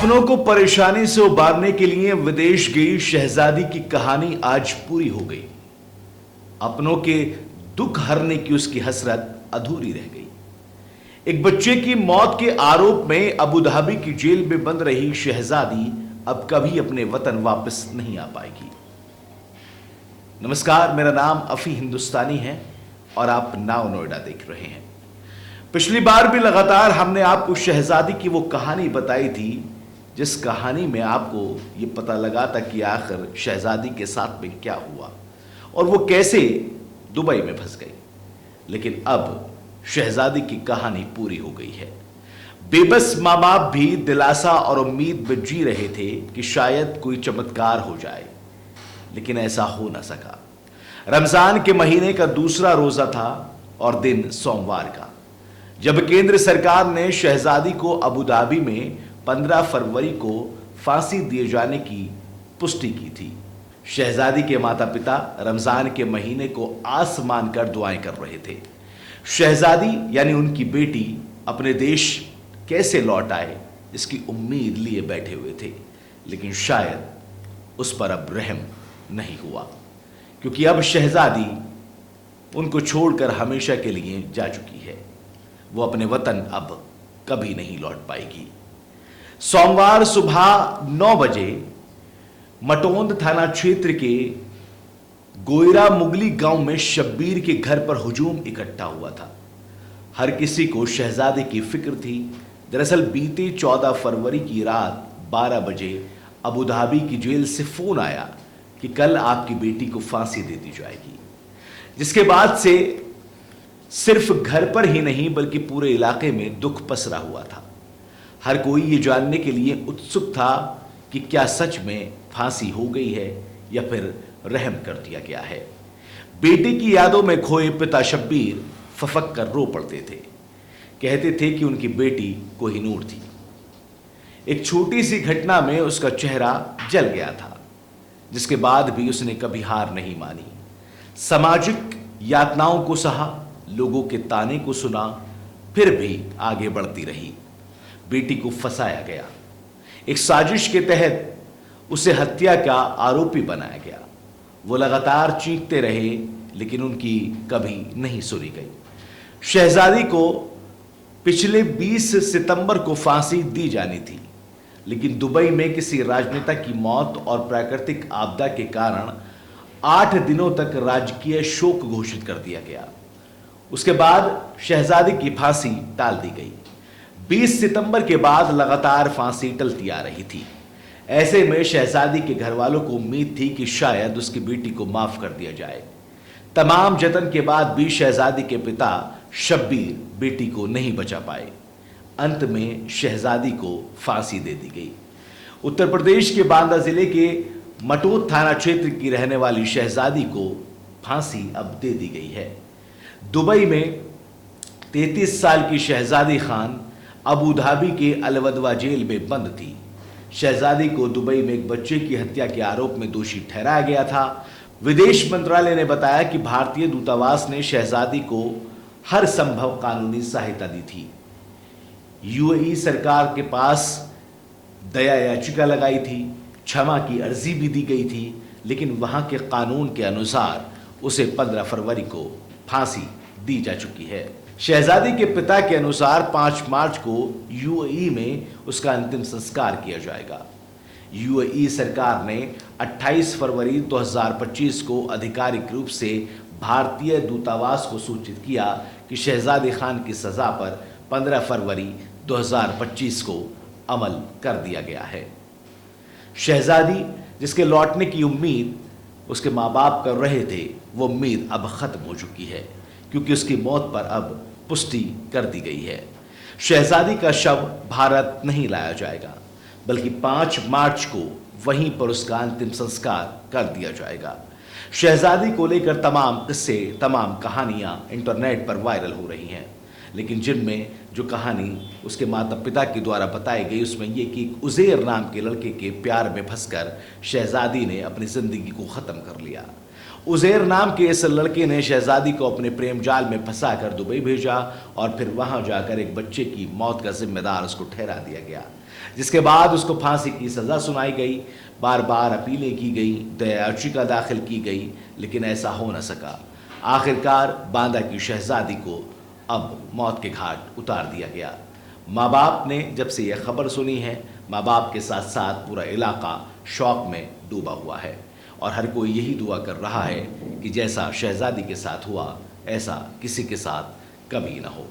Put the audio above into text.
अपनों को परेशानी से उबारने के लिए विदेश गई शहजादी की कहानी आज पूरी हो गई। अपनों के दुख हरने की उसकी हसरत अधूरी रह गई। एक बच्चे की मौत के आरोप में अबू धाबी की जेल में बंद रही शहजादी अब कभी अपने वतन वापस नहीं आ पाएगी। नमस्कार, मेरा नाम अफी हिंदुस्तानी है और आप नाउ नोएडा देख रहे हैं। पिछली बार भी लगातार हमने आपको शहजादी की वो कहानी बताई थी जिस कहानी में आपको ये पता लगा था कि आखिर शहजादी के साथ में क्या हुआ और वो कैसे दुबई में फंस गई। लेकिन अब शहजादी की कहानी पूरी हो गई है। बेबस माँ बाप भी दिलासा और उम्मीद में जी रहे थे कि शायद कोई चमत्कार हो जाए, लेकिन ऐसा हो ना सका। रमजान के महीने का दूसरा रोजा था और दिन सोमवार का, जब केंद्र सरकार ने शहजादी को अबू धाबी में 15 फरवरी को फांसी दिए जाने की पुष्टि की थी। शहजादी के माता पिता रमजान के महीने को आस मानकर दुआएं कर रहे थे। शहजादी यानी उनकी बेटी अपने देश कैसे लौट आए इसकी उम्मीद लिए बैठे हुए थे, लेकिन शायद उस पर अब रहम नहीं हुआ, क्योंकि अब शहजादी उनको छोड़कर हमेशा के लिए जा चुकी है। वो अपने वतन अब कभी नहीं लौट पाएगी। सोमवार सुबह 9 बजे मटोंद थाना क्षेत्र के गोयरा मुगली गांव में शब्बीर के घर पर हुजूम इकट्ठा हुआ था। हर किसी को शहजादी की फिक्र थी। दरअसल बीते 14 फरवरी की रात 12 बजे अबू धाबी की जेल से फोन आया कि कल आपकी बेटी को फांसी दे दी जाएगी, जिसके बाद से सिर्फ घर पर ही नहीं बल्कि पूरे इलाके में दुख पसरा हुआ था। हर कोई ये जानने के लिए उत्सुक था कि क्या सच में फांसी हो गई है या फिर रहम कर दिया गया है। बेटी की यादों में खोए पिता शब्बीर फफक कर रो पड़ते थे। कहते थे कि उनकी बेटी कोहिनूर थी। एक छोटी सी घटना में उसका चेहरा जल गया था, जिसके बाद भी उसने कभी हार नहीं मानी। सामाजिक यातनाओं को सहा, लोगों के ताने को सुना, फिर भी आगे बढ़ती रही। बेटी को फंसाया गया। एक साजिश के तहत उसे हत्या का आरोपी बनाया गया। वो लगातार चीखते रहे, लेकिन उनकी कभी नहीं सुनी गई। शहजादी को पिछले 20 सितंबर को फांसी दी जानी थी, लेकिन दुबई में किसी राजनेता की मौत और प्राकृतिक आपदा के कारण 8 दिनों तक राजकीय शोक घोषित कर दिया गया। उसके बाद शहजादी की फांसी टाल दी गई। 20 सितंबर के बाद लगातार फांसी टलती आ रही थी। ऐसे में शहजादी के घर वालों को उम्मीद थी कि शायद उसकी बेटी को माफ कर दिया जाए। तमाम जतन के बाद भी शहजादी के पिता शब्बीर बेटी को नहीं बचा पाए। अंत में शहजादी को फांसी दे दी गई। उत्तर प्रदेश के बांदा जिले के मटोद थाना क्षेत्र की रहने वाली शहजादी को फांसी अब दे दी गई है। दुबई में 33 साल की शहजादी खान अबू धाबी के अलवदवा जेल में बंद थी। शहजादी को दुबई में एक बच्चे की हत्या के आरोप में दोषी ठहराया गया था। विदेश मंत्रालय ने बताया कि भारतीय दूतावास ने शहजादी को हर संभव कानूनी सहायता दी थी। यूएई सरकार के पास दया याचिका लगाई थी, क्षमा की अर्जी भी दी गई थी, लेकिन वहां के कानून के अनुसार उसे 15 फरवरी को फांसी दी जा चुकी है। शहजादी के पिता के अनुसार 5 मार्च को यूएई में उसका अंतिम संस्कार किया जाएगा। यूएई सरकार ने 28 फरवरी 2025 को आधिकारिक रूप से भारतीय दूतावास को सूचित किया कि शहजादी खान की सजा पर 15 फरवरी 2025 को अमल कर दिया गया है। शहजादी जिसके लौटने की उम्मीद उसके माँ बाप कर रहे थे, वो उम्मीद अब खत्म हो चुकी है, क्योंकि उसकी मौत पर अब पुष्टि कर दी गई है। शहजादी का शव भारत नहीं लाया जाएगा, बल्कि 5 मार्च को वहीं पर उसका अंतिम संस्कार कर दिया जाएगा। शहजादी को लेकर तमाम किस्से, तमाम कहानियां इंटरनेट पर वायरल हो रही हैं, लेकिन जिनमें जो कहानी उसके माता पिता के द्वारा बताई गई उसमें यह कि उज़ैर नाम के लड़के के प्यार में फंसकर शहजादी ने अपनी ज़िंदगी को ख़त्म कर लिया उज़ैर नाम के इस लड़के ने शहजादी को अपने प्रेम जाल में फंसाकर दुबई भेजा और फिर वहां जाकर एक बच्चे की मौत का जिम्मेदार उसको ठहरा दिया गया, जिसके बाद उसको फांसी की सज़ा सुनाई गई। बार बार अपीलें की गई, दया याचिका दाखिल की गई, लेकिन ऐसा हो न सका। आखिरकार बांदा की शहजादी को अब मौत के घाट उतार दिया गया। माँ बाप ने जब से यह खबर सुनी है, माँ बाप के साथ साथ पूरा इलाका शौक में डूबा हुआ है और हर कोई यही दुआ कर रहा है कि जैसा शहजादी के साथ हुआ ऐसा किसी के साथ कभी न हो।